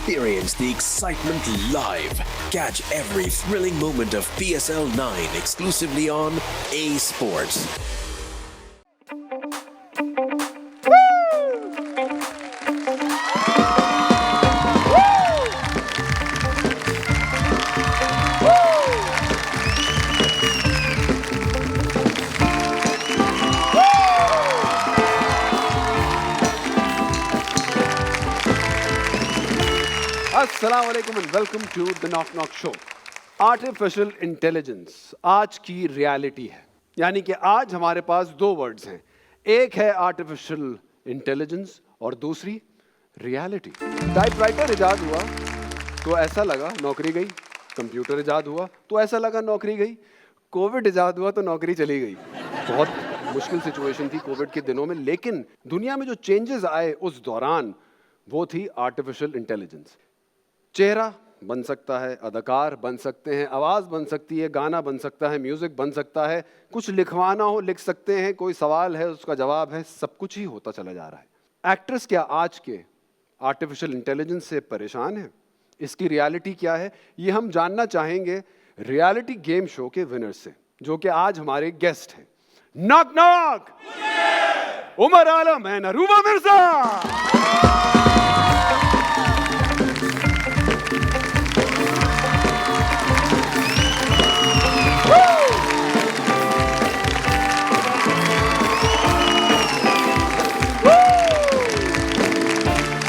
Experience the excitement live. Catch every thrilling moment of PSL 9 exclusively on A Sports. अस्सलाम वालेकुम and welcome to the knock knock show. Artificial intelligence आज की reality है, यानी कि आज हमारे पास दो वर्ड्स हैं, एक है आर्टिफिशियल इंटेलिजेंस और दूसरी रियलिटी। टाइपराइटर इजाद हुआ तो ऐसा लगा नौकरी गई, कंप्यूटर इजाद हुआ तो ऐसा लगा नौकरी गई, कोविड इजाद हुआ तो नौकरी चली गई। बहुत मुश्किल सिचुएशन थी कोविड के दिनों में, लेकिन दुनिया में जो चेंजेस आए उस दौरान वो थी आर्टिफिशियल इंटेलिजेंस। चेहरा बन सकता है, अदाकार बन सकते हैं, आवाज़ बन सकती है, गाना बन सकता है, म्यूज़िक बन सकता है, कुछ लिखवाना हो लिख सकते हैं, कोई सवाल है उसका जवाब है, सब कुछ ही होता चला जा रहा है। एक्टर्स क्या आज के आर्टिफिशियल इंटेलिजेंस से परेशान हैं? इसकी रियलिटी क्या है ये हम जानना चाहेंगे रियलिटी गेम शो के विनर से, जो कि आज हमारे गेस्ट हैं। Knock knock Umar Alam and Aruba Mirza.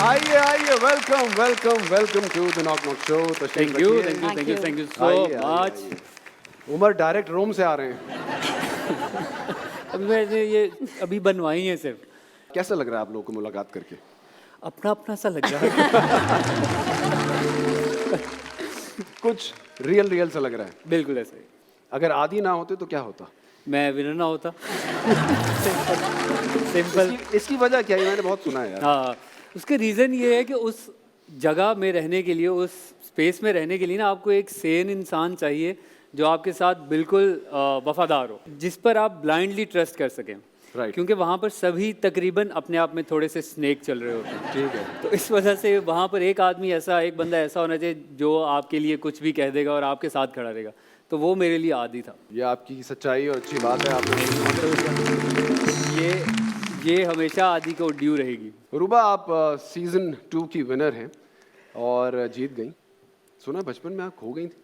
आइए आइए, welcome welcome welcome to the knock knock show. Thank you so much. Umar direct Rome से आ रहे हैं। अभी मैंने ये अभी बनवाई है सिर्फ। कैसा लग रहा है आप लोगों को मुलाकात करके? अपना अपना सा लग रहा है। कुछ रियल सा लग रहा है। बिल्कुल ऐसा ही। अगर आदि ना होते तो क्या होता? मैं विनर ना होता। सिंपल। इसकी वजह क्या है? मैंने बहुत सुना है यार। हाँ, उसके रीज़न ये है कि उस जगह में रहने के लिए, उस स्पेस में रहने के लिए ना आपको एक सेन इंसान चाहिए जो आपके साथ बिल्कुल वफादार हो, जिस पर आप ब्लाइंडली ट्रस्ट कर सकें। Right. क्योंकि वहाँ पर सभी तकरीबन अपने आप में थोड़े से स्नेक चल रहे होते हैं। ठीक है। तो इस वजह से वहाँ पर एक आदमी ऐसा, एक बंदा ऐसा होना चाहिए जो आपके लिए कुछ भी कह देगा और आपके साथ खड़ा रहेगा। तो वो मेरे लिए आदि था। ये आपकी सच्चाई और अच्छी बात है। आपने ये हमेशा आदि को ड्यू रहेगी। रूबा, आप सीजन 2 की विनर हैं और जीत गई। सुना बचपन में आप खो गई थी।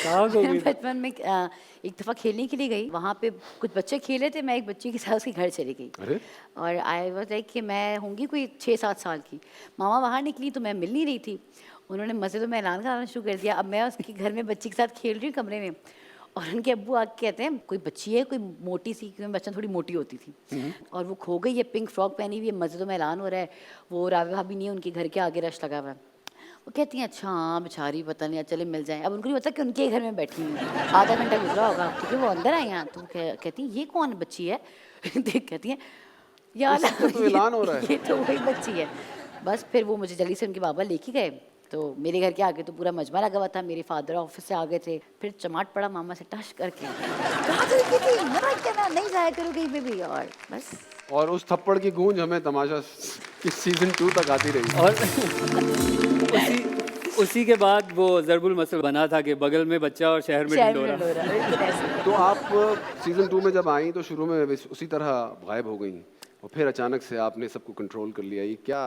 कहाँ खो गई? बचपन में एक दफ़ा खेलने के लिए गई, वहाँ पे कुछ बच्चे खेले थे, मैं एक बच्ची के साथ उसके घर चली गई। अरे? और आई वाज लाइक कि मैं होंगी कोई 6-7 साल की। मामा बाहर निकली तो मैं मिल नहीं रही थी। उन्होंने मज़े तो मैं ऐलान कराना शुरू कर दिया। अब मैं उसके घर में बच्ची के साथ खेल रही हूँ कमरे में, और उनके अब्बू आके कहते हैं कोई बच्ची है, कोई मोटी सी, क्योंकि बच्चा थोड़ी मोटी होती थी, और वो खो गई है, पिंक फ्रॉक पहनी हुई है, मज़े तो में ऐलान हो रहा है, वो रावे भाभी नहीं है, उनके घर के आगे रश लगा हुआ है। वो कहती हैं अच्छा हाँ बेचारी, पता नहीं, चले मिल जाए। अब उनको नहीं पता कि उनके घर में बैठी हुई है। आधा घंटा गुजरा होगा, ठीक है, वो अंदर आए यहाँ, तो कहती हैं ये कौन बच्ची है? देख कहती हैं यार तो ऐलान हो रहा है। ये तो वही बच्ची है। बस फिर वो मुझे जल्दी से उनके बाबा लेके गए, तो मेरे घर के आगे तो पूरा मजमा लगा हुआ था, मेरे फादर ऑफिस से आ गए थे, फिर चमाट पड़ा मामा से टश करके, कहाँ चली गई थी? मना क्या, मैं नहीं जाया करूँ कहीं पे भी, और बस। और उस थप्पड़ की गूंज हमें तमाशा की सीजन 2 तक आती रही। और उसी के बाद वो ज़रबुल मसल बना था कि बगल में बच्चा और शहर में ढिंढोरा। तो आप सीजन 2 में जब आई तो शुरू में उसी तरह गायब हो गई और फिर अचानक से आपने सबको कंट्रोल कर लिया। ये क्या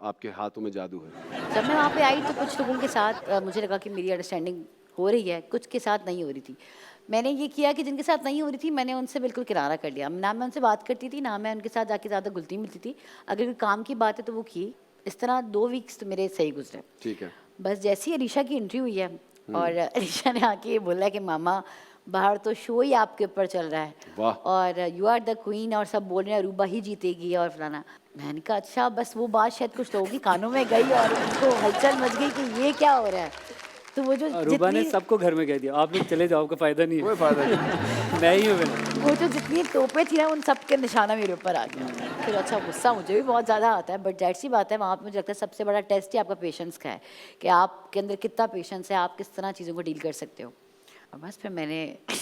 आपके हाथों में जादू है? जब मैं वहाँ पे आई तो कुछ लोगों के साथ मुझे लगा कि मेरी अंडरस्टैंडिंग हो रही है, कुछ के साथ नहीं हो रही थी। मैंने ये किया कि जिनके साथ नहीं हो रही थी मैंने उनसे बिल्कुल किनारा कर लिया। ना मैं उनसे बात करती थी, ना मैं उनके साथ जाके ज़्यादा घुलती मिलती थी। अगर कोई काम की बात है तो वो की। इस तरह 2 वीक्स तो मेरे सही गुजरे। ठीक है। बस जैसे ही अलीशा की एंट्री हुई है और अलीशा ने आके ये बोला कि मामा बाहर तो शो ही आपके ऊपर चल रहा है, वाह। और यू आर द क्वीन, और सब बोल रहे हैं अरूबा ही जीतेगी और फलाना। मैंने कहा अच्छा, बस वो बात शायद कुछ लोगों के कानों में गई और उनको हलचल मच गई कि ये क्या हो रहा है। तो वो जो अरूबा ने सबको घर में कह दिया आप लोग चले जाओ, का फ़ायदा नहीं है, कोई फायदा नहीं। मैं ही हूँ विनर। वो जो जितनी तोपें थी ना उन सब के निशाना मेरे ऊपर आ गया। फिर अच्छा गुस्सा मुझे भी बहुत ज़्यादा आता है, बट जाहिर सी बात है वहाँ पर मुझे लगता है सबसे बड़ा टेस्ट ही आपका पेशेंस का है कि आपके अंदर कितना पेशेंस है, आप किस तरह चीज़ों को डील कर सकते हो। और बस फिर मैंने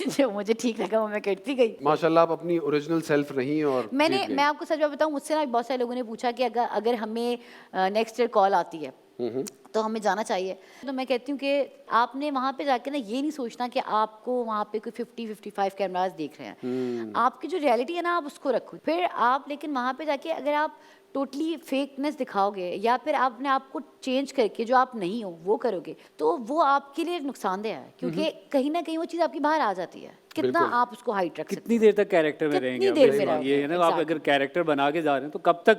जो मुझे ठीक लगा वो मैं करती गई। माशाल्लाह आप अपनी ओरिजिनल सेल्फ रही और मैंने जीत गई। मैं आपको सच बात बताऊं, मुझसे ना बहुत सारे लोगों ने पूछा कि अगर हमें नेक्स्ट ईयर कॉल आती है तो हमें जाना चाहिए, तो मैं कहती हूँ कि आपने वहाँ पे जाके ना ये नहीं सोचना कि आपको वहाँ पे कोई 50-55 कैमरास देख रहे हैं। आपकी जो रियलिटी है ना आप उसको रखो, फिर आप लेकिन वहाँ पे जाके अगर आप टोटली फेकनेस दिखाओगे या फिर आपने आपको चेंज करके जो आप नहीं हो वो करोगे, तो वो आपके लिए नुकसानदेह है, क्योंकि कहीं ना कहीं वो चीज़ आपकी बाहर आ जाती है। कितना आप उसको हाइट रख सकते कितनी देर तक कैरेक्टर में कितनी रहेंगे आप? देर बस में रहोगे, ये है ना, आप अगर कैरेक्टर बना के जा रहे हैं तो कब तक,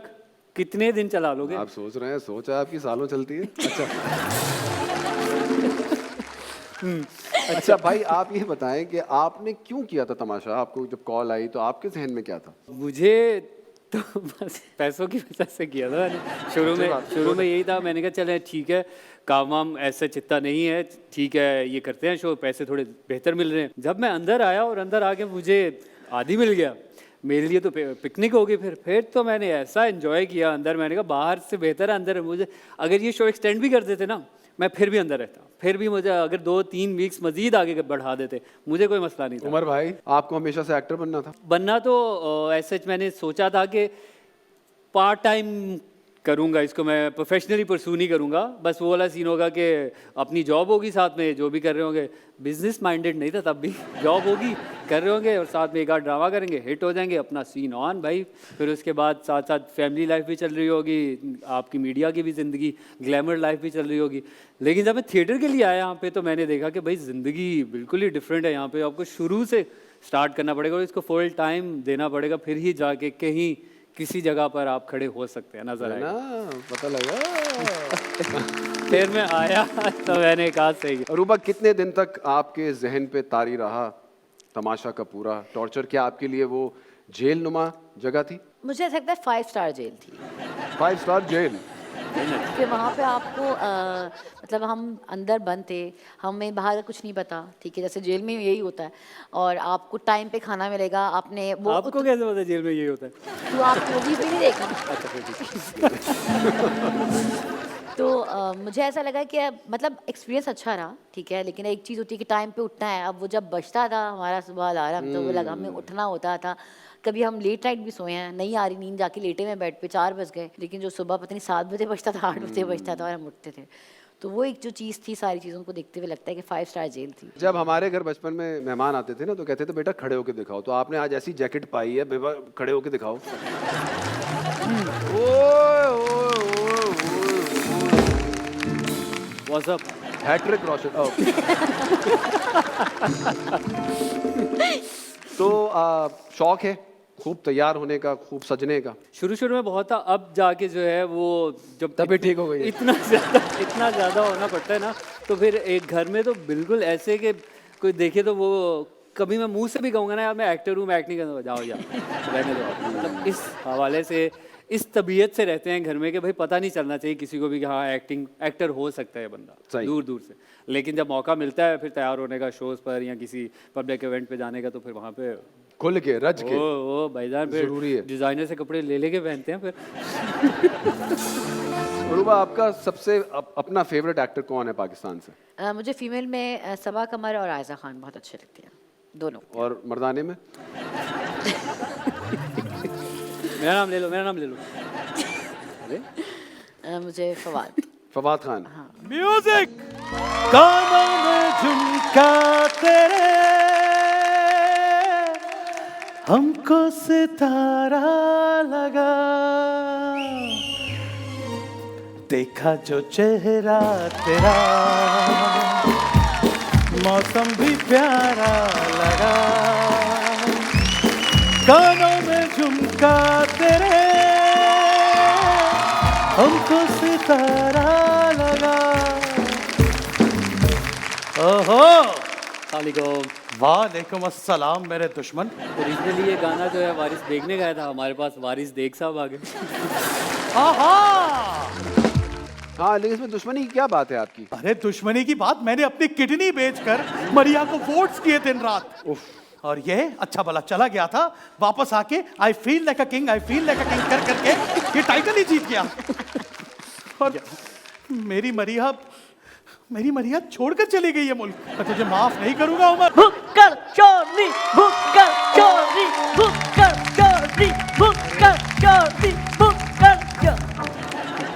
कितने दिन चला लोगे? आप सोच रहे हैं, सोच है आपकी सालों चलती है। अच्छा अच्छा भाई आप ये बताएं कि आपने क्यों किया था तमाशा? आपको जब कॉल आई तो आपके जहन में क्या था? मुझे तो बस पैसों की वजह से किया था मैंने। शुरू में यही था, मैंने कहा चले ठीक है, काम वाम ऐसा चित्ता नहीं है, ठीक है ये करते हैं शो, पैसे थोड़े बेहतर मिल रहे हैं। जब मैं अंदर आया और अंदर आके मुझे आदि मिल गया, मेरे लिए तो पिकनिक होगी। फिर तो मैंने ऐसा एंजॉय किया अंदर, मैंने कहा बाहर से बेहतर है अंदर। मुझे अगर ये शो एक्सटेंड भी कर देते ना, मैं फिर भी अंदर रहता, फिर भी मुझे अगर 2-3 वीक्स मजीद आगे बढ़ा देते, मुझे कोई मसला नहीं था। उमर भाई आपको हमेशा से एक्टर बनना था? बनना तो ऐसे मैंने सोचा था कि पार्ट टाइम करूँगा इसको, मैं प्रोफेशनली परसू नहीं करूँगा। बस वो वाला सीन होगा कि अपनी जॉब होगी साथ में, जो भी कर रहे होंगे, बिजनेस माइंडेड नहीं था तब भी, जॉब होगी कर रहे होंगे और साथ में एक आध ड्रामा करेंगे, हिट हो जाएंगे, अपना सीन ऑन भाई। फिर उसके बाद साथ साथ फैमिली लाइफ भी चल रही होगी, आपकी मीडिया की भी ज़िंदगी, ग्लैमर लाइफ भी चल रही होगी। लेकिन जब मैं थिएटर के लिए आया यहाँ पे, तो मैंने देखा कि भाई ज़िंदगी बिल्कुल ही डिफरेंट है। यहाँ पे आपको शुरू से स्टार्ट करना पड़ेगा और इसको फुल टाइम देना पड़ेगा, फिर ही जाके कहीं किसी जगह पर आप खड़े हो सकते हैं, नजर आएगा ना, पता लगा। फिर मैं आया तो मैंने कहा सही है। अरूबा कितने दिन तक आपके जहन पे तारी रहा तमाशा का पूरा टॉर्चर? क्या आपके लिए वो जेल नुमा जगह थी? मुझे ऐसा लगता है 5 स्टार जेल थी। 5 स्टार जेल? कि वहाँ पे आपको मतलब हम अंदर बंद थे, हमें बाहर का कुछ नहीं पता, ठीक है, जैसे जेल में यही होता है। और आपको टाइम पे खाना मिलेगा, आपने वो आपको कैसे पता जेल में यही होता है? तो आप मूवीज भी नहीं देखा। अच्छा फिर ठीक। तो मुझे ऐसा लगा कि मतलब एक्सपीरियंस अच्छा रहा, ठीक है, लेकिन एक चीज़ होती है कि टाइम पे उठना है। अब वो जब बजता था हमारा सुबह अलार्म, तो वो लगा हमें उठना होता था। कभी हम लेट नाइट भी सोए हैं, नहीं आ रही नींद, जाके लेटे में बेड पे 4 बज गए, लेकिन जो सुबह पता नहीं 7 बजे बजता था, 8 बजे बजता था और हम उठते थे। तो वो एक जो चीज़ थी, सारी चीज़ों को देखते हुए लगता है कि 5 स्टार जेल थी। जब हमारे घर बचपन में मेहमान आते थे ना, तो कहते थे बेटा खड़े होके दिखाओ। तो आपने आज ऐसी जैकेट पाई है, बेबा खड़े होके दिखाओ। What's up? हैट्रिक रोशन। तो शौक है खूब तैयार होने का, खूब सजने का? शुरू में बहुत था, अब जाके जो है वो जब तबीयत ठीक हो गई है। इतना ज़्यादा होना पड़ता है ना, तो फिर एक घर में तो बिल्कुल ऐसे कि कोई देखे तो वो, कभी मैं मुंह से भी कहूँगा ना यार मैं एक्टर हूँ, मैं एक्ट नहीं करना, जाओ रहने दो। मतलब इस हवाले से, इस तबीयत से रहते हैं घर में कि भाई पता नहीं चलना चाहिए किसी को भी कि हाँ एक्टर हो सकता है बंदा, दूर दूर से। लेकिन जब मौका मिलता है फिर तैयार होने का शोज़ पर या किसी पब्लिक इवेंट पे जाने का, तो फिर वहाँ पे खुल के रज के ओ भाईजान फिर जरूरी है। डिज़ाइनर से कपड़े ले लेके पहनते हैं फिर। अरूबा आपका सबसे अपना फेवरेट एक्टर कौन है पाकिस्तान से? मुझे फीमेल में सबा कमर और आयजा खान बहुत अच्छे लगते हैं, दोनों। और मर्दाने में? मेरा नाम ले लो, मेरा नाम ले लो। मुझे फवाद खान। हाँ। म्यूजिक। कानों में झुमका तेरे, हमको सितारा लगा, देखा जो चेहरा तेरा, मौसम भी प्यारा लगा। कानों में झुमका तेरे, हमको सितारा लगा। ओहो, वालेकुम अस्सलाम मेरे दुश्मन। ओरिजिनली ये गाना जो है वारिस बेग ने गाया था, हमारे पास वारिस बेग साहब आ गए। हाँ, लेकिन इसमें दुश्मनी की क्या बात है आपकी? अरे दुश्मनी की बात, मैंने अपनी किडनी बेचकर मरिया को वोट्स किए दिन रात। और ये अच्छा भला चला गया था, वापस आके I feel like a king, I feel like a king कर करके ये टाइटल ही जीत गया। और मेरी मरिया मेरी मरिया छोड़कर चली गई है मुल्क। मैं तुझे माफ नहीं करूंगा उमर। भुक्कड़ चोरी, भुक्कड़ चोरी, भुक्कड़ चोरी, भुक्कड़ चोरी, भुक्कड़ चोरी।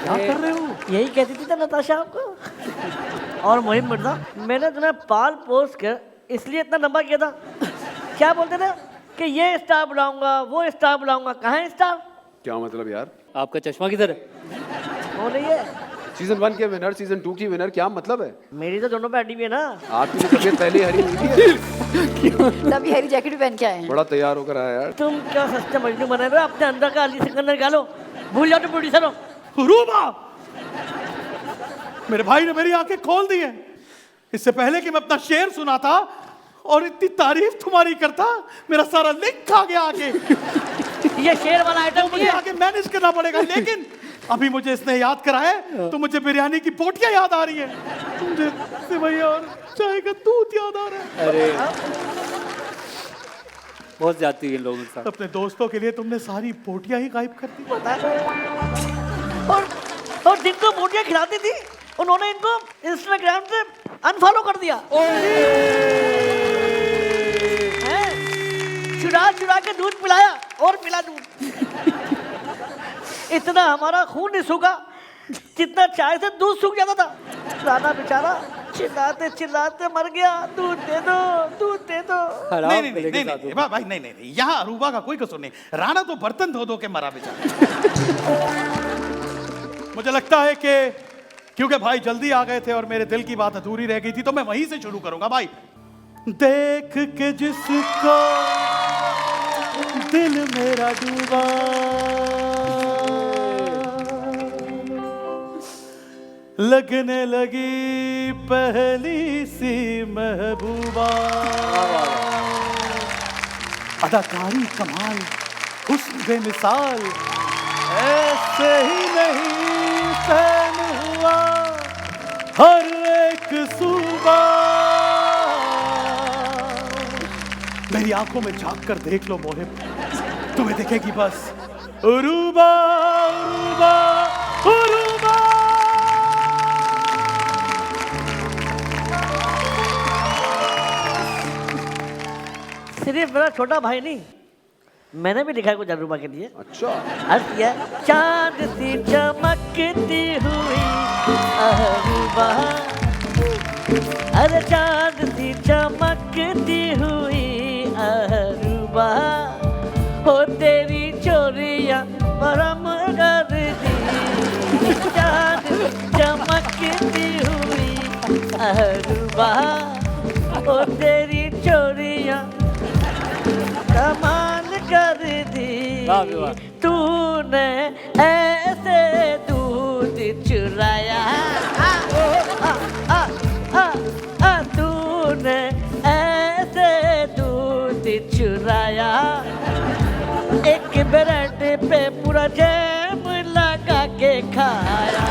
क्या कर रहे हो? यही कहती थी ना नताशा आपको। और मोहिम मिर्जा, मैंने तुम्हें पाल पोस कर इसलिए इतना लंबा किया था। क्या बोलते थे कि ये स्टार बुलाऊंगा, वो स्टार बुलाऊंगा। कहाँ है स्टार? क्या मतलब यार? आपका चश्मा किधर है? वो नहीं है। सीजन 1 के विनर, सीजन 2 की विनर, क्या मतलब है? मेरी तो दोनों पे अड्डी भी है ना। आपकी तो तबीयत पहले हरी हुई थी। तभी हरी जैकेट भी पहन के आए हैं। बड़ा तैयार होकर आया यार। तुम क्या सस्ते मजनू बने हुए, अपने अंदर का अली सिकंदर निकालो। भूल जाओ तुम प्रोड्यूसर हो। रूबा, मेरे भाई ने मेरी आंखें खोल दी हैं। इससे पहले कि मैं अपना शेर सुनाता और इतनी तारीफ तुम्हारी करता, मेरा सारा लिंक खा गया आगे। ये शेर वाला आइटम मुझे आगे मैनेज करना पड़ेगा। लेकिन अभी मुझे इसने याद कराया तो मुझे बिरयानी की पोटियां याद आ रही है, मुझे सेवैया और चाय का दूध याद आ रहा है। अरे बहुत जाती है लोगों के साथ। अपने दोस्तों के लिए तुमने सारी पोटियां ही गायब कर दी। और जिनको बोटियां खिलाती थी उन्होंने इनको इंस्टाग्राम से अनफॉलो कर दिया। चुरा चुरा के दूध पिलाया और पिला दूध। इतना हमारा खून नहीं सूखा जितना चाय से दूध सूख जाता था। राना बेचारा चिल्लाते चिल्लाते मर गया। दूध दे दो, दूध दे दो। नहीं नहीं नहीं नहीं भाई, नहीं नहीं नहीं, यहाँ अरूबा का कोई कसूर नहीं। राणा तो बर्तन धो धो के मरा बेचारा। मुझे लगता है कि क्योंकि भाई जल्दी आ गए थे और मेरे दिल की बात अधूरी रह गई थी, तो मैं वहीं से शुरू करूंगा भाई। देख के जिसको दिल मेरा डूबा, लगने लगी पहली सी महबूबा। अदाकारी कमाल, हुस्न बेमिसाल, ऐसे ही नहीं फैन हुआ हर एक सूबा। मेरी आंखों में झांक कर देख लो मोहिब, तुम्हें दिखेगी बस उरूबा उरूबा उरूबा। सिर्फ मेरा छोटा भाई नहीं, मैंने भी लिखा है कुछ अरूबा के लिए। अच्छा, अर्थ किया है, चांद सी चमकती हुई अरूबा, अरे चांद सी चमकती हुई अरूबा, हो तेरी चोरियां परम कर दी। चांद सी चमकती हुई अरूबा, हो तेरी चोरियां कमाल कर दी। तूने ऐसे दूध चुराया, तूने ऐसे दूध चुराया, एक ब्रेड पे पूरा जैम लगा के खाया।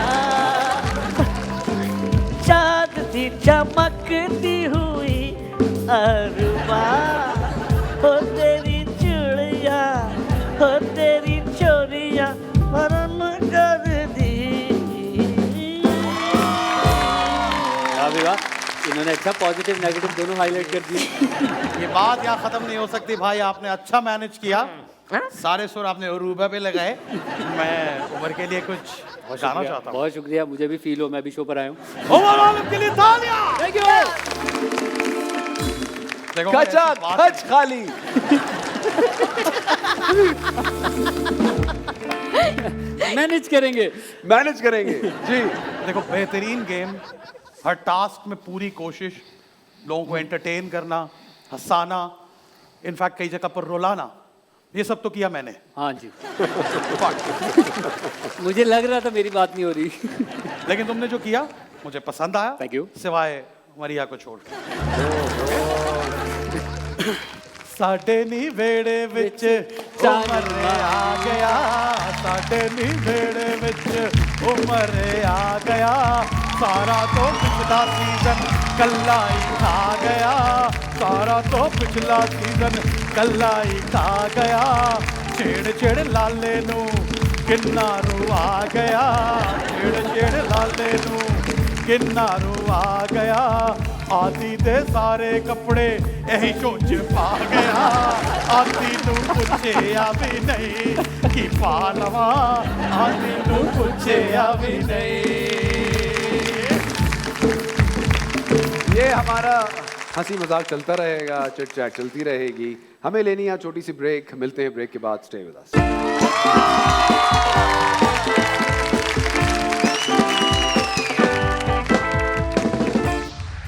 चाँद सी चमकती हुई अरूबा, हो तेरी चूड़िया, हो तेरी चोरिया परम कर दी। इन्होंने अच्छा पॉजिटिव नेगेटिव दोनों हाईलाइट कर दिए। ये बात यहाँ खत्म नहीं हो सकती भाई, आपने अच्छा मैनेज किया। सारे सुर आपने अरूबा पे लगाए। मैं उमर के लिए कुछ गाना चाहता हूँ। बहुत शुक्रिया, मुझे भी फील हो, मैं भी शो पर आया हूँ। उमर आलम के लिए तालियां। Thank you. खचा खच खाली। मैनेज करेंगे, मैनेज करेंगे जी। देखो, बेहतरीन गेम, हर टास्क में पूरी कोशिश, लोगों को एंटरटेन करना, हंसाना, इनफैक्ट कई जगह पर रुलाना, ये सब तो किया मैंने। हाँ जी। मुझे लग रहा था मेरी बात नहीं हो रही। लेकिन तुमने जो किया मुझे पसंद आया। Thank you. सिवाय मरिया को छोड़ साडे नी वेड़े विच उमर आ गया, साडे नी वेड़े विच उमर आ गया, सारा तो पिछला सीजन कल्ला ही खा गया, सारा तो पिछला सीजन कल्ला ही खा गया, छेड़ छेड़ लाले नू किन्ना रू आ गया, छेड़ छेड़ लाले नू किन्ना रू आ गया आदि दे सारे कपड़े यही चोच पा गया आदि नू पूछे भी नहीं कि पालवा आदि नू पूछे भी नहीं। ये हमारा हंसी मजाक चलता रहेगा, चिट चैट चलती रहेगी। हमें लेनी है छोटी सी ब्रेक, मिलते हैं ब्रेक के बाद। Stay with us.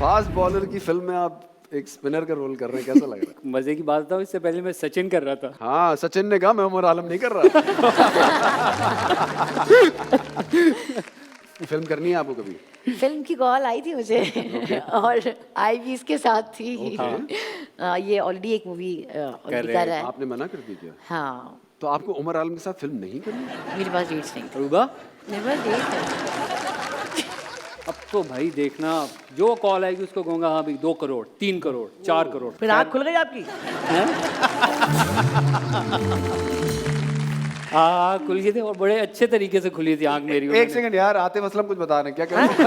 Fast bowler की फिल्म में आप एक स्पिनर का रोल कर रहे हैं, कैसा लग रहा है? मजे की बात था, इससे पहले मैं सचिन कर रहा था। हाँ, सचिन ने कहा मैं उमर आलम नहीं कर रहा। फिल्म करनी है आपको कभी? फिल्म की कॉल आई थी मुझे और आई भी इसके साथ थी। ये ऑलरेडी एक मूवी कर रहा है। आपने मना कर दी क्या? हाँ, तो आपको उमर आलम के साथ फिल्म नहीं करनी? मेरे पास डेट्स नहीं थे। अरूबा, मेरे पास डेट्स है। अब तो भाई देखना, जो कॉल आएगी उसको कहूँगा हाँ भाई 2 करोड़ 3 करोड़ 4 करोड़। फिर आँख खुल गई आपकी? हाँ खुल गई थी और बड़े अच्छे तरीके से खुली थी आँख मेरी। एक सेकंड यार, आतिफ असलम कुछ बता रहे हैं, क्या कर रहे हैं?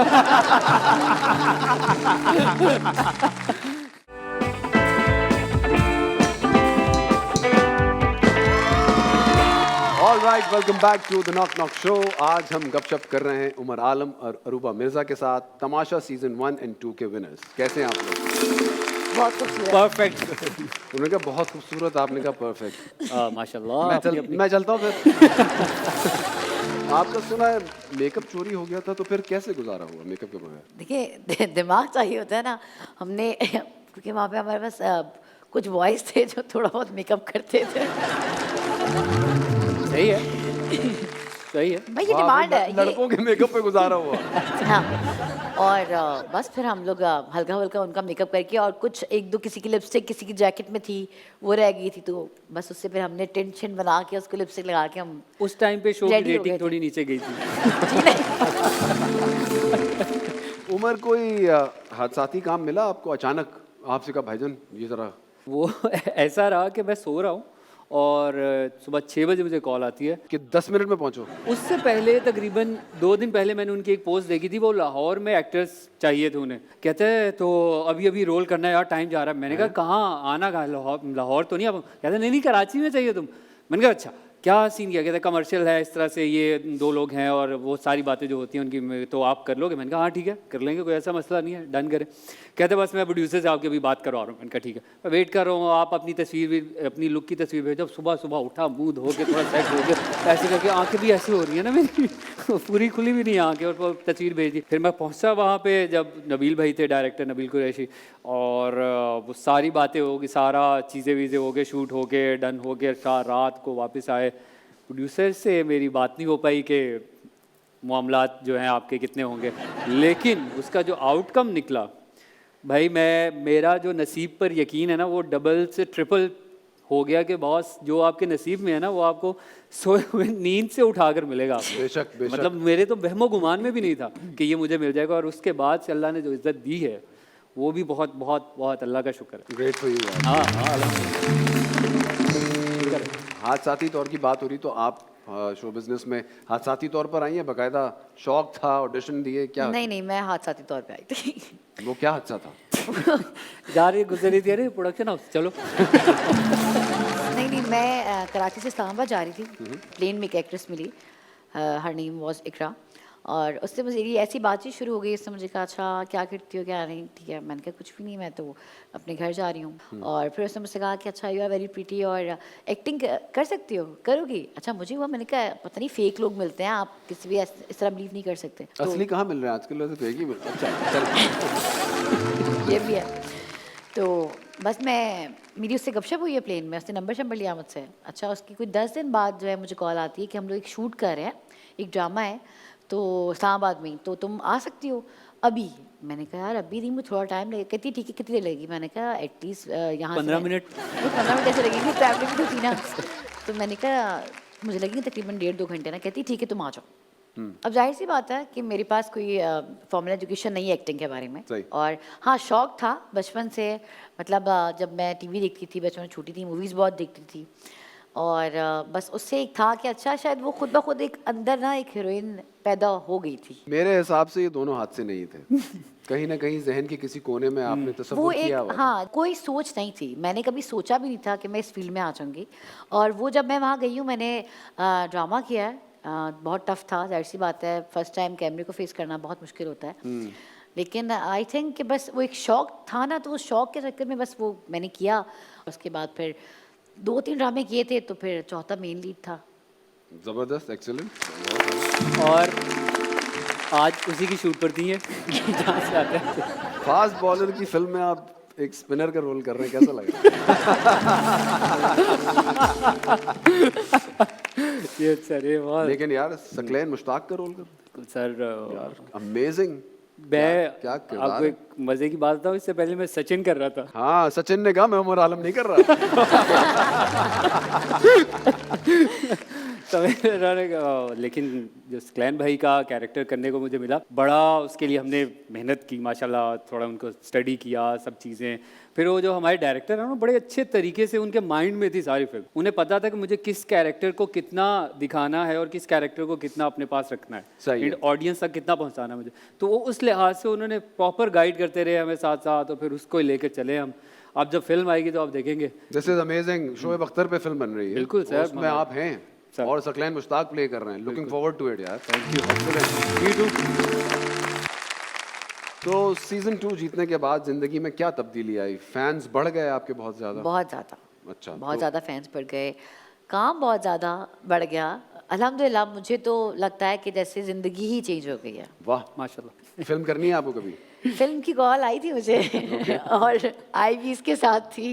All right, welcome back to the Knock Knock Show। आज हम गपशप कर रहे हैं उमर आलम और अरूबा मिर्जा के साथ, तमाशा सीजन 1 और 2 के विनर्स। कैसे हैं आप लोग? बहुत खूबसूरत। परफेक्ट। उन्होंने कहा बहुत खूबसूरत, आपने कहा परफेक्ट। माशाल्लाह। मैं चलता हूँ फिर। आपका सुना है मेकअप चोरी हो गया था, तो फिर कैसे गुजारा हुआ मेकअप के बगैर? देखिए, दिमाग चाहिए होता है ना। हमने क्योंकि वहाँ पे हमारे पास कुछ बॉयज थे जो थोड़ा बहुत मेकअप करते थे। सही है, सही है भाई ये डिमांड है। लड़कों के मेकअप पे गुजारा हुआ। हाँ, और बस फिर हम लोग हल्का हल्का उनका मेकअप करके, और कुछ एक दो किसी की लिपस्टिक किसी की जैकेट में थी वो रह गई थी, तो बस उससे फिर हमने टेंशन बना के उसको लिपस्टिक लगा के हम उस टाइम पे शो की ready हो गए रेटिंग थे। थोड़ी नीचे गई थी। उमर, कोई हादसाती काम मिला आपको अचानक? आपसे कहा भाईजान ये जरा। वो ऐसा रहा कि मैं सो रहा हूँ और सुबह 6 बजे मुझे कॉल आती है कि 10 मिनट में पहुंचो। उससे पहले तकरीबन 2 दिन पहले मैंने उनकी एक पोस्ट देखी थी, वो लाहौर में एक्टर्स चाहिए थे उन्हें। कहते हैं तो अभी अभी रोल करना है यार, टाइम जा रहा है। मैंने कहा कहाँ आना, कहाँ लाहौर तो नहीं। अब कहते नहीं कराची में चाहिए तुम। मैंने कहा अच्छा क्या सीन किया? कहते कमर्शियल है इस तरह से, ये 2 लोग हैं और वो सारी बातें जो होती हैं उनकी, तो आप कर लोगे? मैंने कहा हाँ ठीक है कर लेंगे, कोई ऐसा मसला नहीं है, डन करें। कहते बस मैं प्रोड्यूसर से आपकी अभी बात करवा रहा हूँ। मैंने कहा ठीक है, मैं वेट कर रहा हूँ, आप अपनी तस्वीर भी, अपनी लुक की तस्वीर भेजो। सुबह सुबह उठा, मुँह धो के थोड़ा सेट हो गया, ऐसे करके आँखें भी ऐसी हो रही है ना मेरी, पूरी खुली भी नहीं आँखें, और वो तस्वीर भेज दी। फिर मैं पहुँचा वहाँ पे, जब नबील भाई थे, डायरेक्टर नबील कुरैशी, और वो सारी बातें हो गई, सारा चीज़ें वीज़ें हो गए, शूट हो गए, डन हो गए। रात को वापस आए, प्रोड्यूसर से मेरी बात नहीं हो पाई कि मामलात जो हैं आपके कितने होंगे, लेकिन उसका जो आउटकम निकला भाई, मेरा जो नसीब पर यकीन है ना, वो डबल से ट्रिपल हो गया कि बॉस जो आपके नसीब में है ना, वो आपको सोए हुए नींद से उठाकर मिलेगा आपको। बेशक बेशक। मतलब मेरे तो बहमो गुमान में भी नहीं था कि ये मुझे मिल जाएगा, और उसके बाद से अल्लाह ने जो इज़्ज़त दी है वो भी बहुत बहुत बहुत अल्लाह का शुक्र है। Great for you. हाँ हाँ अल्हम्दुलिल्लाह। हादसाती तौर की बात हो रही, तो आप शो बिजनेस में हादसाती तौर पर आई हैं? बाकायदा शौक था, ऑडिशन दिए, क्या? नहीं, मैं हादसाती तौर पे आई थी। वो क्या हादसा था? जा रही गुजर रही थी, अरे प्रोडक्शन हाउस चलो। नहीं, मैं कराची से इस्लामाबाद जा रही थी। प्लेन में एक एक्ट्रेस मिली, हर नेम वाज इकरा, और उससे मुझे ऐसी बातचीत शुरू हो गई। उसने मुझे कहा अच्छा क्या करती हो, क्या नहीं? ठीक है, मैंने कहा कुछ भी नहीं, मैं तो अपने घर जा रही हूँ। और फिर उसने मुझसे कहा कि अच्छा यू आर वेरी प्रीटी और एक्टिंग कर सकती हो, करोगी? अच्छा मुझे हुआ, मैंने कहा पता नहीं फेक लोग मिलते हैं, आप किसी भी इस तरह बिलीव नहीं कर सकते। असली कहाँ मिल रहे हैं आजकल? वैसे फेक ही मिल। अच्छा चल। ये भी है। तो बस मेरी उससे गपशप हुई है प्लेन में, उसने नंबर शंबर लिया मुझसे। अच्छा उसकी कोई 10 दिन बाद जो है मुझे कॉल आती है कि हम लोग एक शूट कर रहे हैं, एक ड्रामा है तो इस्लामाबाद में, तो तुम आ सकती हो अभी? मैंने कहा यार अभी नहीं, मुझे थोड़ा टाइम लगेगा। कहती ठीक है, कितनी देर लगेगी? मैंने कहा एटलीस्ट यहाँ 15 मिनट। 15 मिनट कैसे लगेंगे, ट्रैवलिंग भी तो थी ना। तो मैंने कहा मुझे लगेंगे तकरीबन 1.5-2 घंटे ना। कहती ठीक है तुम आ जाओ। अब जाहिर सी बात है कि मेरे पास कोई फॉर्मल एजुकेशन नहीं है एक्टिंग के बारे में, सही। और हाँ शौक था बचपन से। मतलब जब मैं टीवी देखती थी, बचपन में छोटी थी, मूवीज़ बहुत देखती थी, और बस उससे एक था कि अच्छा शायद वो खुद ब खुद एक अंदर ना एक हीरोइन पैदा हो गई थी। मेरे हिसाब से ये दोनों हाथ से नहीं थे। कहीं ना कहीं जहन के किसी कोने में आपने वो तसव्वुर एक किया हुआ था। हाँ, कोई सोच नहीं थी, मैंने कभी सोचा भी नहीं था कि मैं इस फील्ड में आ जाऊंगी। और वो जब मैं वहाँ गई हूँ, मैंने ड्रामा किया है, बहुत टफ था, जाहिर सी बात है, फर्स्ट टाइम कैमरे को फेस करना बहुत मुश्किल होता है। लेकिन आई थिंक कि बस वो एक शौक था ना, तो उस शौक के चक्कर में बस वो मैंने किया। उसके बाद फिर 2-3 ड्रामे किए थे, तो फिर चौथा मेन लीड था। जबरदस्त, एक्सीलेंट। और आज उसी की शूट पर थी है जहाँ से आते हैं। फास्ट बॉलर की फिल्म में आप एक स्पिनर का रोल कर रहे हैं, कैसा लगा? ये सर ये बहुत लेकिन यार सकलैन मुश्ताक का रोल कर सर यार, अमेजिंग। मैं क्या किरदार आपको है। एक मजे की बात बताऊं, इससे पहले मैं सचिन कर रहा था। हाँ, सचिन ने कहा मैं उमर आलम नहीं कर रहा। तो मैंने कहा, लेकिन जो सकलैन भाई का कैरेक्टर करने को मुझे मिला, बड़ा उसके लिए हमने मेहनत की माशाल्लाह, थोड़ा उनको स्टडी किया सब चीज़ें। फिर वो जो हमारे डायरेक्टर हैं, बड़े अच्छे तरीके से उनके माइंड में थी सारी फिल्म, उन्हें पता था कि मुझे किस कैरेक्टर को कितना दिखाना है और किस कैरेक्टर को कितना अपने पास रखना है, सही है। ऑडियंस तक कितना पहुंचाना है मुझे। तो वो उस लिहाज से उन्होंने प्रॉपर गाइड करते रहे हमें साथ साथ, और फिर उसको ही लेकर चले हम। अब जब फिल्म आएगी तो आप देखेंगे। This is amazing. Shoaib Akhtar पे फिल्म बन रही है। बिल्कुल सर, उसमें आप हैं सर। और सकलैन मुश्ताक प्ले कर रहे हैं। लुकिंग फॉरवर्ड टू इट यार। Thank you. तो सीजन 2 जीतने के बाद जिंदगी में क्या तब्दीली आई? फैंस बढ़ गए आपके बहुत ज्यादा? बहुत ज़्यादा, अच्छा, बहुत तो- ज़्यादा फैंस बढ़ गए, काम बहुत ज़्यादा बढ़ गया। अल्हम्दुलिल्लाह, मुझे तो लगता है कि जैसे ज़िंदगी ही चेंज हो गई है। वाह, माशाल्लाह। फिल्म करनी है आपको कभी? फिल्म की कॉल आई थी मुझे और आई भी इसके साथ थी।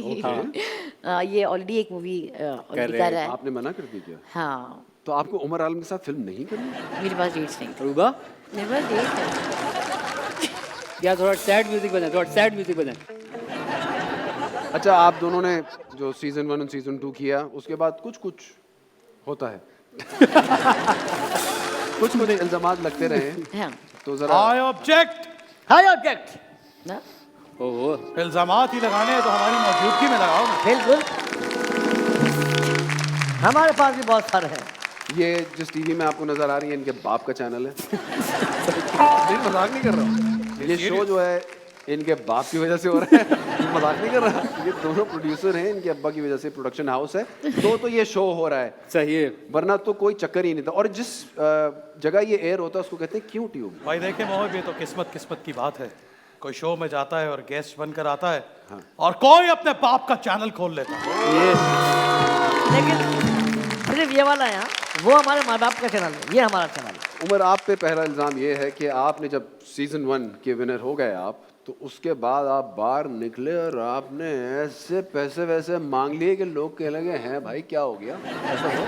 ये ऑलरेडी एक मूवी कर रहा है। आपने मना कर दी क्या? हाँ, तो आपको उमर आलम के साथ फिल्म नहीं करनी? मेरे पास डेट्स नहीं थी। रूबा मेरे पास डेट्स नहीं। या थोड़ा सैड म्यूजिक बजाए, थोड़ा सैड म्यूजिक बजाए। अच्छा, आप दोनों ने जो सीजन 1 और सीजन 2 किया, उसके बाद कुछ कुछ होता है। कुछ मुझे इल्जामात लगते रहे, हाँ, तो जरा आई ऑब्जेक्ट। High object. ना? ओह, इल्जामात ही लगाने हैं तो हमारी मौजूदगी में लगाओ ना। बिल्कुल, हमारे पास भी बहुत सारे हैं। ये जिस टीवी में आपको नजर आ रही है, इनके बाप का चैनल है। नहीं, मजाक नहीं कर रहा हूँ। ये शो जो है इनके बाप की वजह से हो रहा है। मजाक नहीं कर रहा। ये दोनों प्रोड्यूसर हैं, इनके अब्बा की वजह से प्रोडक्शन हाउस है, तो ये शो हो रहा है, सही है। वरना तो कोई चक्कर ही नहीं था। और जिस जगह ये एयर होता है उसको कहते हैं क्यों ट्यूब। भाई देखे मोहिब, ये तो किस्मत की बात है। कोई शो में जाता है और गेस्ट बनकर आता है, और कोई अपने बाप का चैनल खोल लेता है। ये लेकिन सिर्फ ये वाला है, हाँ, वो हमारे माँ बाप का चैनल है, ये हमारा चैनल है। उमर, आप पे पहला इल्ज़ाम ये है कि आपने जब सीजन 1 के विनर हो गए आप, तो उसके बाद आप बाहर निकले और आपने ऐसे पैसे वैसे मांग लिए कि लोग कहने लगे हैं भाई क्या हो गया? ऐसा हो?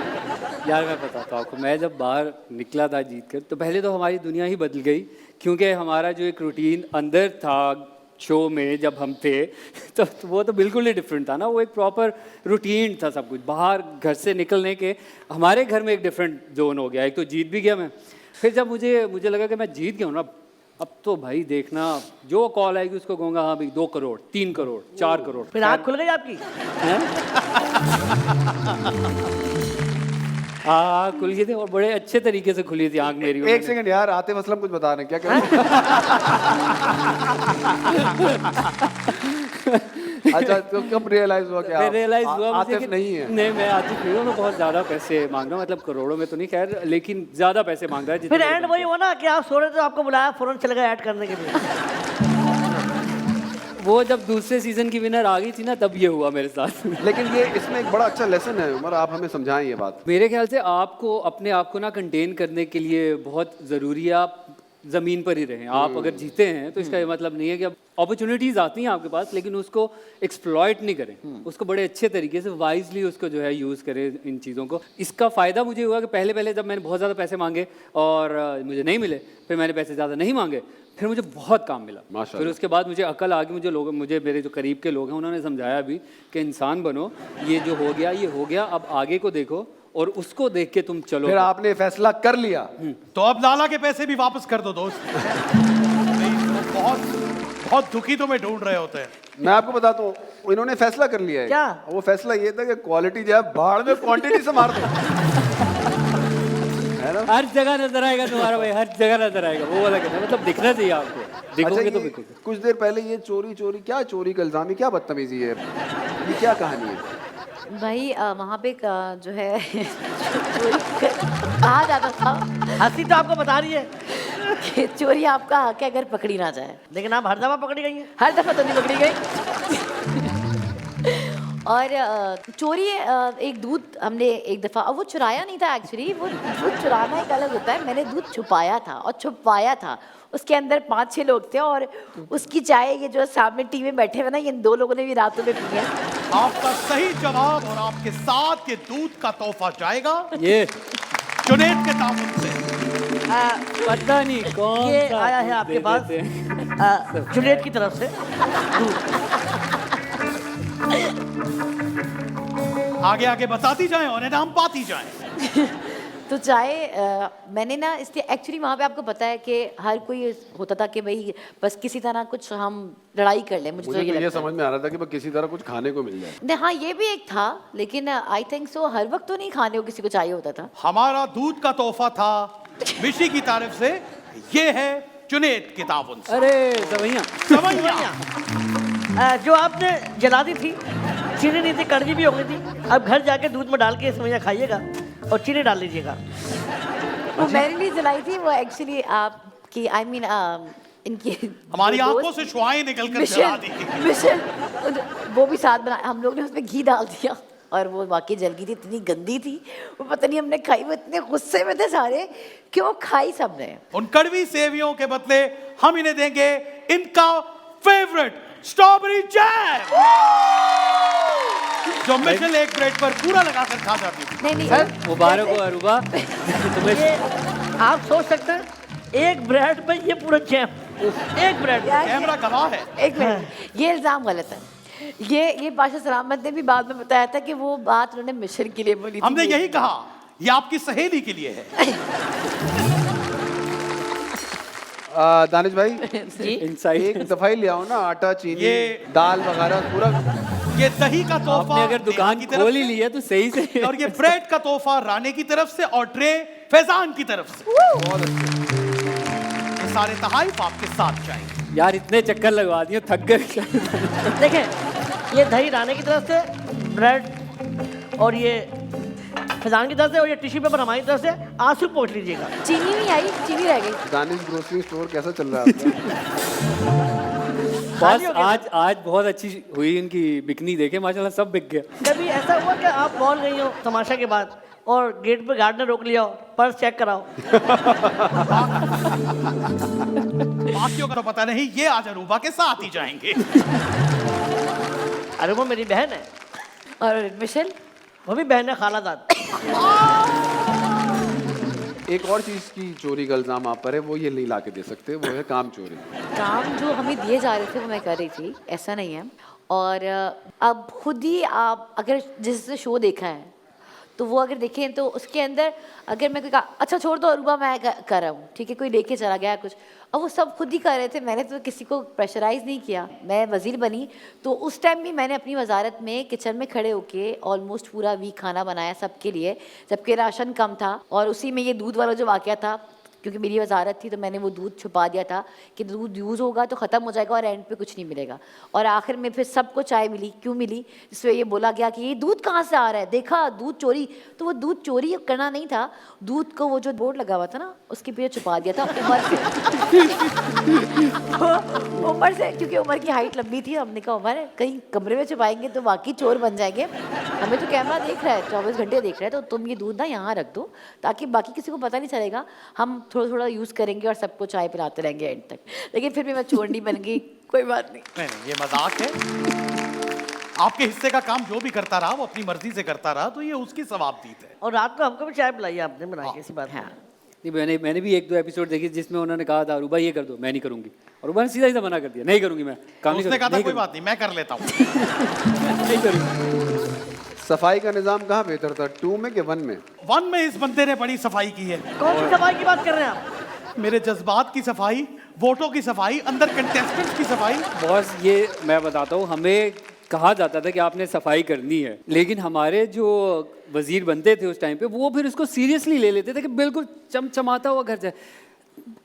यार मैं बताता हूँ आपको, मैं जब बाहर निकला था जीत कर, तो पहले तो हमारी दुनिया ही बदल गई, क्योंकि हमारा जो एक रूटीन अंदर था शो में जब हम थे, तो वो तो बिल्कुल ही डिफरेंट था ना। वो एक प्रॉपर रूटीन था सब कुछ। बाहर घर से निकलने के हमारे घर में एक डिफरेंट जोन हो गया। एक तो जीत भी गया मैं, फिर जब मुझे लगा कि मैं जीत गया हूँ ना, अब तो भाई देखना, जो कॉल आएगी उसको कहूँगा हाँ भाई 2 करोड़, 3 करोड़, 4 करोड़। फिर आँख खुल गई आपकी? हाँ, खुल गई थी, और बड़े अच्छे तरीके से खुली थी आँख मेरी। एक सेकंड यार, आतिफ असलम कुछ बता रहे हैं, क्या कर रहे हैं? अच्छा, तो कब रियलाइज हुआ कि फिर रियलाइज हुआ मुझे आतिफ कि नहीं है? नहीं, मैं आतिफ नहीं हूँ, मैं बहुत ज़्यादा पैसे मांग रहा हूँ, मतलब करोड़ों में तो नहीं खैर, लेकिन ज़्यादा पैसे मांग रहा है। फिर एंड वही हुआ ना कि आप सो रहे थे, आपको बुलाया, फौरन चले गए ऐड करने के लिए। वो जब दूसरे सीजन की विनर आ गई थी ना, तब ये हुआ मेरे साथ। लेकिन ये इसमें एक बड़ा अच्छा लेसन है उमर, आप हमें समझाएं ये बात। मेरे ख्याल से आपको अपने आप को ना कंटेन करने के लिए बहुत ज़रूरी है आप ज़मीन पर ही रहें। आप अगर जीते हैं तो इसका ये मतलब नहीं है कि अब अपॉर्चुनिटीज़ आती हैं आपके पास, लेकिन उसको एक्सप्लॉइट नहीं करें, उसको बड़े अच्छे तरीके से वाइजली उसको जो है यूज़ करें इन चीज़ों को। इसका फ़ायदा मुझे हुआ कि पहले जब मैंने बहुत ज़्यादा पैसे मांगे और मुझे नहीं मिले, फिर मैंने पैसे ज़्यादा नहीं मांगे, फिर मुझे बहुत काम मिला। माशाल्लाह। फिर उसके बाद मुझे अकल आ गई, मुझे मेरे जो करीब के लोग हैं उन्होंने समझाया भी कि इंसान बनो, ये जो हो गया ये हो गया, अब आगे को देखो और उसको देख के तुम चलो। फिर आपने फैसला कर लिया। तो अब लाला के पैसे भी वापस कर दो दोस्त। नहीं, तो बहुत दुखी तो मैं ढूंढ रहे होते हैं। मैं आपको बताता हूँ, इन्होंने फैसला कर लिया है। क्या? वो फैसला ये था कि क्वालिटी जो है बाढ़ में क्वांटिटी से मार दो। है ना? हर जगह नजर आएगा तुम्हारा भाई, हर जगह नजर आएगा, वो वाला कहना मतलब दिखना चाहिए आपको, देखोगे तो ये बिल्कुल। कुछ देर पहले ये चोरी क्या चोरी का इल्जाम है, क्या बदतमीजी है, ये क्या कहानी है? भाई वहाँ पे जो है चोरी कहा जाता था हंसी तो आपको बता रही है, कि चोरी आपका हक है अगर पकड़ी ना जाए। लेकिन आप हर दफा पकड़ी गई हैं। हर दफा तो नहीं पकड़ी गई। और चोरी एक दूध हमने एक दफ़ा, और वो चुराया नहीं था एक्चुअली, वो दूध चुराना एक अलग होता है। मैंने दूध छुपाया था और छुपाया था, उसके अंदर 5-6 लोग थे और उसकी चाय ये जो सामने टीम में बैठे हुए ना, ये 2 लोगों ने भी रातों में पी है। आपका सही जवाब और आपके साथ ये दूध का तोहफा जाएगा ये जुनैद के ताबुन से। पता नहीं कौन ये सा आया है दूध आपके दे पास देते हैं। जुनैद की तरफ से। आगे आगे बताती जाएं और इनाम पाती जाएं। तो चाय मैंने ना इसलिए एक्चुअली वहाँ पे आपको पता है कि हर कोई होता था कि भाई बस किसी तरह कुछ हम लड़ाई कर लें। मुझे तो मुझे तो ये लगता है। समझ में आ रहा था कि बस किसी तरह कुछ खाने को मिल जाए। नहीं, हाँ ये भी एक था, लेकिन आई थिंक सो हर वक्त तो नहीं खाने को किसी को चाहिए होता था। हमारा दूध का तोहफा था मिशी की तारीफ से, ये है जुनैद के ताबुन से। अरे सवैया, सवैया जो आपने जला दी थी, चीनी नहीं थी, कड़वी भी हो गई थी। अब घर जाके दूध में डाल के सेवइयां खाइएगा और चीनी डाल लीजिएगा। वो मेरे लिए जलाई थी, वो एक्चुअली आपकी आई मीन इनकी हमारी जो आंखों दोस्त- से शुआएं निकलकर जला दी। मिशन वो भी साथ बना, हम लोग ने उसमें घी डाल दिया और वो वाकई जल गई थी, इतनी गंदी थी वो, पता नहीं हमने खाई, वो इतने गुस्से में थे सारे, क्यों खाई सबने। उन कड़वी सेवियों के बदले हम इन्हें देंगे इनका फेवरेट स्ट्रॉबेरी जैम, जो मिशेल एक ब्रेड पर पूरा लगाकर खा जाती थी। नहीं नहीं मुबारक हो अरूबा तुम्हें। ये आप सोच सकते हैं, एक ब्रेड पे ये पूरा जैम, एक ब्रेड। कैमरा गवाह है। एक मिनट, ये इल्जाम गलत है। ये बादशाह सलामत ने भी बाद में बताया था कि वो बात उन्होंने मिशन के लिए बोली थी। हमने यही कहा, ये आपकी सहेली के लिए है। दानिश भाई इनसाइड एक दफा ही ले आओ ना, आटा चीनी ये- दाल वगैरह पूरा। ये दही का तोहफा आपने अगर नेहा दुकान की तरफ खोल ही से, ली है तो सही से। और ये ब्रेड का तोहफा राने की तरफ से और ट्रे फैजान की तरफ से। बहुत अच्छे। ये सारे तहाइफ आपके साथ जाएंगे। यार इतने चक्कर लगवा दिए, थक गए। देखें, ये दही राने की तरफ से, ब्रेड और ये फैजान की तरफ से, और ये टिश्यू पेपर हमारी तरफ से। आंसू पोंछ लीजिएगा। चीनी नहीं आई, चीनी रह गई। दानिश ग्रोसरी स्टोर कैसा चल रहा है आपका? बस आज बहुत अच्छी हुई इनकी बिकनी, देखे माशाल्लाह सब बिक गया। कभी ऐसा हुआ कि आप मॉल गई हो तमाशा के बाद और गेट पे गार्ड ने रोक लिया हो, पर्स चेक कराओ? बाकियों का तो पता नहीं, ये आज अरूबा के साथ ही जाएंगे। अरे वो मेरी बहन है, और मिशेल वो भी बहन है, खालाजाद। एक और चीज की चोरी का इल्जाम आप पर है, वो ये नहीं ला के दे सकते, वो है काम चोरी। काम जो हमें दिए जा रहे थे वो मैं कर रही थी, ऐसा नहीं है। और अब खुद ही आप अगर जिससे शो देखा है तो वो अगर देखें तो उसके अंदर अगर मैं कोई अच्छा छोड़ दो अरूबा मैं कर रहा हूँ, ठीक है, कोई लेके चला गया कुछ, अब वो सब खुद ही कर रहे थे। मैंने तो किसी को प्रेशराइज़ नहीं किया। मैं वज़ीर बनी तो उस टाइम भी मैंने अपनी वजारत में किचन में खड़े होके ऑलमोस्ट पूरा वीक खाना बनाया सबके लिए, जबकि राशन कम था। और उसी में ये दूध वाला जो वाक़या था, क्योंकि मेरी वजारत थी तो मैंने वो दूध छुपा दिया था कि दूध यूज़ होगा तो ख़त्म हो जाएगा और एंड पे कुछ नहीं मिलेगा। और आखिर में फिर सबको चाय मिली। क्यों मिली? जिसमें ये बोला गया कि ये दूध कहाँ से आ रहा है, देखा दूध चोरी। तो वो दूध चोरी करना नहीं था, दूध को वो जो बोर्ड लगा हुआ था ना उसके पीछे छुपा दिया था उमर से। उमर से, क्योंकि उमर की हाइट लंबी थी। हमने कहा उमर कहीं कमरे में छुपाएंगे तो वाकई चोर बन जाएंगे, हमें तो कैमरा देख रहा है, 24 घंटे देख रहा है, तो तुम ये दूध ना यहाँ रख दो ताकि बाकी किसी को पता नहीं चलेगा, हम थोड़ा थोड़ा यूज़ करेंगे और सबको चाय पिलाते रहेंगे एंड तक। लेकिन फिर भी मैं चोर नहीं बन गई, कोई बात नहीं। नहीं, ये मजाक है। आपके हिस्से का काम जो भी करता रहा वो अपनी मर्जी से करता रहा, तो ये उसकी सवाबदीद है। और रात को हमको भी चाय पिलाई आपने बना के, ऐसी बात है। नहीं, मैंने भी 1-2 एपिसोड देखे जिसमें उन्होंने कहा था अरूबा ये कर दो, मैं नहीं करूंगी, और अरूबा ने सीधा सीधा मना कर दिया, नहीं करूंगी मैं काम नहीं उसने कहा था नहीं कोई बात नहीं, मैं कर लेता हूँ। नहीं करूंगी। सफाई का निजाम कहाँ बेहतर था, 2 में कि 1 में? 1 में इस बंदे ने बड़ी सफाई की है। कौन सी सफाई की बात कर रहे हैं आप? मेरे जज्बात की सफाई, वोटों की सफाई, अंदर कंटेस्टेंट्स की सफाई। बॉस ये मैं बताता हूँ, हमें कहा जाता था कि आपने सफाई करनी है, लेकिन हमारे जो वजीर बनते थे उस टाइम पे वो फिर उसको सीरियसली ले लेते थे कि बिल्कुल चमचमाता हुआ घर जाए।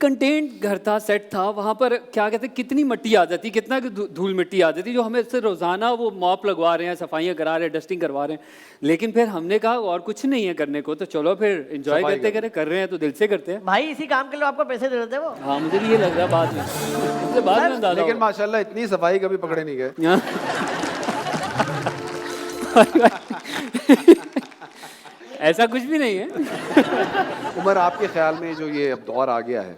कंटेंट घर था, सेट था, वहाँ पर क्या कहते हैं कितनी मिट्टी आ जाती, कितना धूल मिट्टी आ जाती, जो हमें से रोज़ाना वो मॉप लगवा रहे हैं, सफाइयाँ करा रहे हैं, डस्टिंग करवा रहे हैं। लेकिन फिर हमने कहा और कुछ नहीं है करने को, तो चलो फिर एंजॉय करते करें, कर रहे हैं तो दिल से करते हैं। भाई इसी काम के लिए आपको पैसे दे देते वो। हाँ मुझे भी ये लग रहा है बाद में, इससे बाद में अंदाजा लेकिन हुआ। माशाल्लाह इतनी सफाई कभी पकड़े नहीं गए। ऐसा कुछ भी नहीं है। उमर, आपके ख्याल में जो ये अब दौर आ गया है,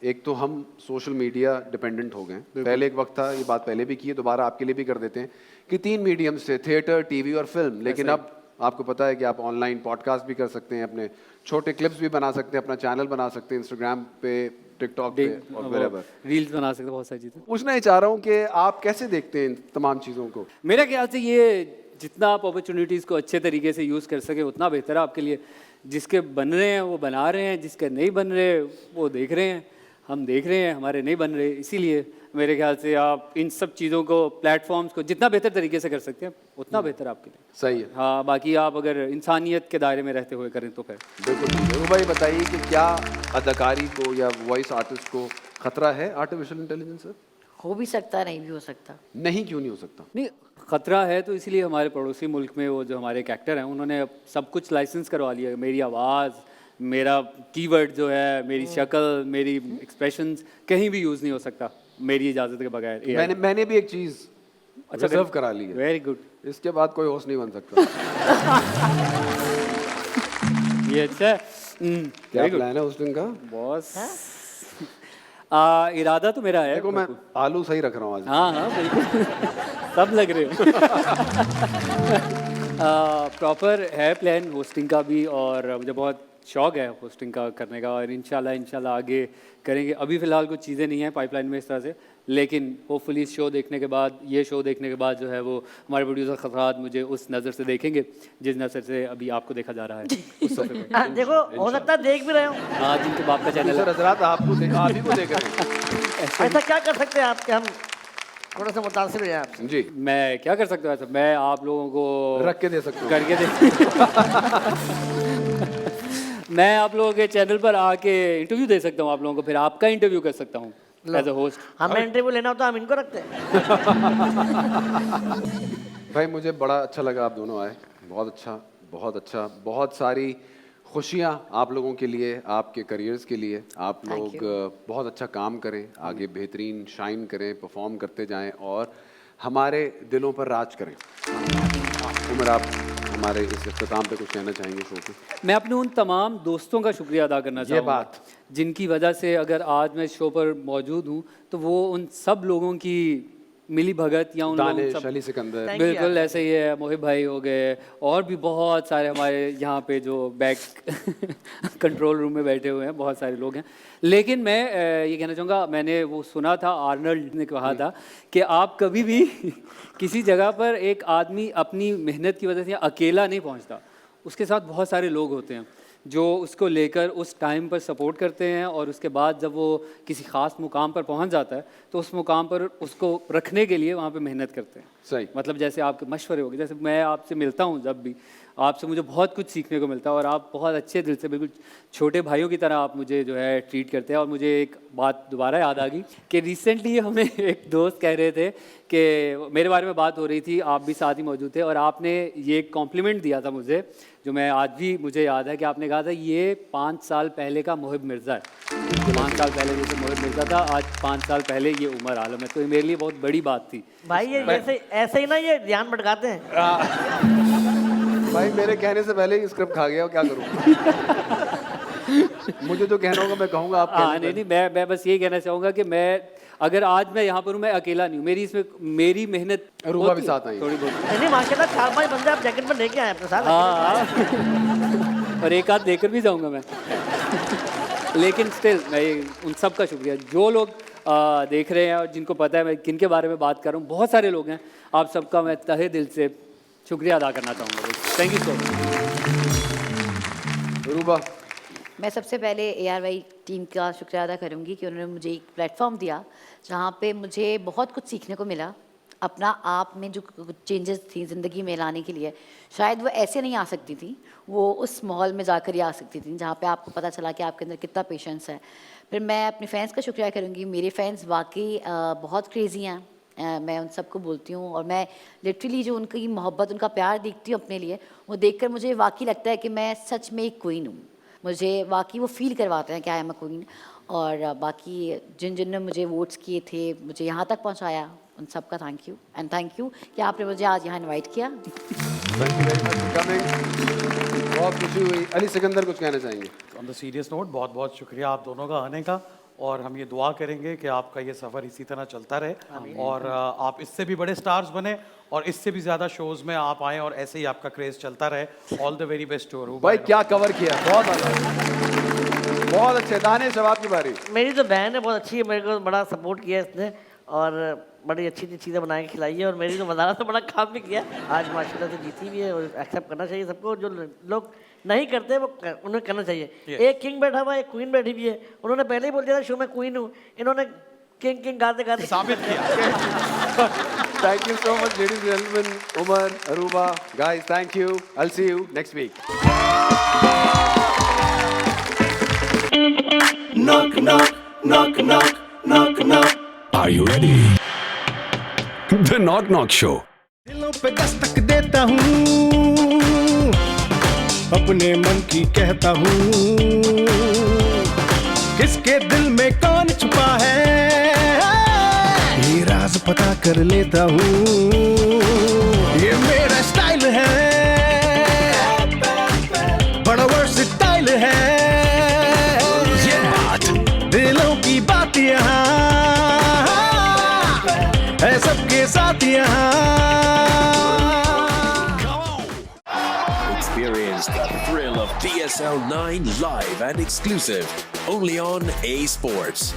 एक तो हम सोशल मीडिया डिपेंडेंट हो गए। पहले एक वक्त था, ये बात पहले भी की है, दोबारा आपके लिए भी कर देते हैं, कि 3 मीडियम से थिएटर, टीवी और फिल्म। लेकिन अब आपको पता है कि आप ऑनलाइन पॉडकास्ट भी कर सकते हैं, अपने छोटे क्लिप्स भी बना सकते हैं, अपना चैनल बना सकते हैं इंस्टाग्राम पे, टिकटॉक पे और wherever। रील्स बना सकते हैं, बहुत सारी चीज़ें। पूछना ही चाह रहा हूँ कि आप कैसे देखते हैं इन तमाम चीज़ों को? मेरे ख्याल से ये जितना आप अपॉर्चुनिटीज़ को अच्छे तरीके से यूज़ कर सके उतना बेहतर है आपके लिए। जिसके बन रहे हैं वो बना रहे हैं, जिसके नहीं बन रहे वो देख रहे हैं, हम देख रहे हैं, हमारे नहीं बन रहे। इसीलिए मेरे ख्याल से आप इन सब चीज़ों को, प्लेटफॉर्म्स को जितना बेहतर तरीके से कर सकते हैं उतना बेहतर आपके लिए। सही है। हाँ, बाकी आप अगर इंसानियत के दायरे में रहते हुए करें तो फिर बिल्कुल ठीक है। भाई बताइए कि क्या अदाकारी को या वॉइस आर्टिस्ट को खतरा है आर्टिफिशियल इंटेलिजेंस से? हो भी सकता, नहीं भी हो सकता। नहीं, क्यों नहीं हो सकता? नहीं, खतरा है तो इसलिए हमारे पड़ोसी मुल्क में वो जो हमारे एक एक्टर हैं उन्होंने अब सब कुछ लाइसेंस करवा लिया। मेरी आवाज़, मेरा कीवर्ड जो है, मेरी शक्ल, मेरी एक्सप्रेशंस कहीं भी यूज़ नहीं हो सकता मेरी इजाज़त के बगैर। मैंने भी एक चीज़ रिजर्व करा ली है। Very good. इसके बाद कोई होस्ट नहीं बन सकता। ये अच्छा है। क्या प्लान है होस्टिंग का? बॉस, इरादा तो मेरा है। देखो मैं आलू सही रख रहा हूँ आज। हाँ हाँ बिल्कुल। सब लग रहे हो। प्रॉपर है प्लान होस्टिंग का भी, और मुझे बहुत शौक है होस्टिंग का करने का, और इंशाल्लाह आगे करेंगे। अभी फ़िलहाल कुछ चीज़ें नहीं हैं पाइपलाइन में इस तरह से, लेकिन होपफुली इस शो देखने के बाद, ये शो देखने के बाद जो है वो हमारे प्रोड्यूसर खतरात मुझे उस नज़र से देखेंगे जिस नज़र से अभी आपको देखा जा रहा है उस सफ़र में। देखो हो सकता है देख भी रहे हो। हाँ, जिनके बाप का चैनल है। हजरात आप ही को देख रहे हैं। ऐसा क्या कर सकते हैं आप कि हम थोड़ा सा मुतासिर हो जाए आपसे? जी, मैं क्या कर सकता हूँ ऐसा? मैं आप लोगों को रख के दे सकता हूँ। करके मैं आप लोगों के चैनल पर आके इंटरव्यू दे सकता हूँ आप लोगों को, फिर आपका इंटरव्यू कर सकता हूँ एज अ होस्ट। हमें इंटरव्यू लेना होता है, हम इनको रखते हैं। भाई मुझे बड़ा अच्छा लगा आप दोनों आए। बहुत अच्छा, बहुत अच्छा। बहुत सारी खुशियाँ आप लोगों के लिए, आपके करियर्स के लिए। आप लोग बहुत अच्छा काम करें, आगे बेहतरीन शाइन करें, परफॉर्म करते जाएं और हमारे दिलों पर राज करें। उमर, आप हमारे इस इख्तिताम पे कुछ कहना चाहेंगे शो पे? मैं अपने उन तमाम दोस्तों का शुक्रिया अदा करना चाहूँगा, बात जिनकी वजह से अगर आज मैं शो पर मौजूद हूँ, तो वो उन सब लोगों की मिली भगत या उन दानिश, लोगों अली सिकंदर, बिल्कुल ऐसे ही है, मोहिब भाई हो गए, और भी बहुत सारे हमारे यहाँ पे जो बैक कंट्रोल रूम में बैठे हुए हैं, बहुत सारे लोग हैं। लेकिन मैं ये कहना चाहूँगा, मैंने वो सुना था, आर्नल्ड ने कहा था कि आप कभी भी किसी जगह पर एक आदमी अपनी मेहनत की वजह से अकेला नहीं पहुँचता, उसके साथ बहुत सारे लोग होते हैं जो उसको लेकर उस टाइम पर सपोर्ट करते हैं, और उसके बाद जब वो किसी ख़ास मुकाम पर पहुंच जाता है तो उस मुकाम पर उसको रखने के लिए वहाँ पे मेहनत करते हैं। सही। मतलब जैसे आपके मशवरे हो गए, जैसे मैं आपसे मिलता हूँ, जब भी आपसे मुझे बहुत कुछ सीखने को मिलता है, और आप बहुत अच्छे दिल से, बिल्कुल छोटे भाइयों की तरह आप मुझे जो है ट्रीट करते हैं। और मुझे एक बात दोबारा याद आ गई कि रिसेंटली हमें एक दोस्त कह रहे थे कि मेरे बारे में बात हो रही थी, आप भी साथ ही मौजूद थे, और आपने ये कॉम्प्लीमेंट दिया था मुझे, जो मैं आज भी मुझे याद है कि आपने कहा था ये 5 साल पहले का मोहिब मिर्ज़ा है। 5 साल पहले जैसे मोहिब मिर्ज़ा था, आज 5 साल पहले ये उमर आलम है। तो ये मेरे लिए बहुत बड़ी बात थी। भाई ये ऐसे ही ना ये ध्यान भटकाते हैं। भाई मेरे कहने से पहले ही स्क्रिप्ट खा गया, क्या करूँ? मुझे तो कहना होगा, मैं कहूँगा आप। हाँ नहीं, मैं बस ये कहना चाहूँगा कि मैं अगर आज मैं यहाँ पर हूँ, मैं अकेला नहीं हूँ, मेरी मेहनत रूबा भी साथ आई थोड़ी बहुत। नहीं माशाल्लाह 4-5 बंदे आप जैकेट में लेके आए अपने साथ। हाँ और एक आध देकर भी जाऊँगा मैं। लेकिन स्टिल मैं उन सब का शुक्रिया, जो लोग देख रहे हैं और जिनको पता है मैं किन के बारे में बात कर रहा हूँ, बहुत सारे लोग हैं, आप सबका मैं तहे दिल से शुक्रिया अदा करना चाहूँगा। Thank you so much. Ruba, मैं सबसे पहले ARY टीम का शुक्रिया अदा करूँगी कि उन्होंने मुझे एक प्लेटफॉर्म दिया जहाँ पे मुझे बहुत कुछ सीखने को मिला। अपना आप में जो चेंजेस थी ज़िंदगी में लाने के लिए, शायद वो ऐसे नहीं आ सकती थी, वो उस माहौल में जाकर ही आ सकती थी जहाँ पे आपको पता चला कि आपके अंदर कितना पेशेंस है। फिर मैं अपने फैंस का शुक्रिया करूँगी, मेरे फैंस वाकई बहुत क्रेज़ी हैं। मैं उन सबको बोलती हूँ और मैं लिटरली जो उनकी मोहब्बत, उनका प्यार देखती हूँ अपने लिए, वो देखकर मुझे वाकई लगता है कि मैं सच में एक क्वीन हूँ। मुझे वाकई वो फील करवाते हैं कि आई एम अ क्वीन। और बाकी जिन जिन ने मुझे वोट्स किए थे, मुझे यहाँ तक पहुँचाया, उन सब का thank you and thank you कि आपने मुझे आज यहाँ इनवाइट किया। Thank you very much for coming. बहुत खुशी हुई। अली सिकंदर कुछ कहना चाहेंगे? ऑन द सीरियस नोट, बहुत बहुत शुक्रिया आप दोनों का आने का, और हम ये दुआ करेंगे कि आपका ये सफ़र इसी तरह चलता रहे और आप इससे भी बड़े स्टार्स बने और इससे भी ज़्यादा शोज़ में आप आएँ और ऐसे ही आपका क्रेज़ चलता रहे। All the very best to भाई क्या कवर किया, बहुत बहुत अच्छे। दानिश अब आपकी बारी। मेरी तो बहन है, बहुत अच्छी है, मेरे को बड़ा सपोर्ट किया इसने और बड़ी अच्छी अच्छी चीज़ें बना के खिलाई है, और मेरी तो वजारत तो बड़ा काम भी किया। आज माशाल्लाह से जीती भी है और एक्सेप्ट करना चाहिए सबको। जो लोग नहीं करते वो उन्हें करना चाहिए। एक किंग बैठा हुआ है, एक क्वीन बैठी हुई है, उन्होंने पहले ही बोल दिया था शो में क्वीन हूँ, इन्होंने किंग किंग गाते गाते साबित किया। Thank you so much, ladies and gentlemen. Umar, Aruba, guys, thank you. I'll see you next week. Knock, knock, knock, knock, knock, knock. Are you ready? The Knock Knock Show. दिलों पे दस्तक देता हूँ, अपने मन की कहता हूँ, किसके दिल में कौन छुपा है, ये राज पता कर लेता हूँ। ये मेरा स्टाइल है, बड़ा वर्सेटाइल है, ये बात दिलों की बात यहाँ है, सबके साथ यहाँ। Experience the thrill of PSL 9 live and exclusive only on A Sports.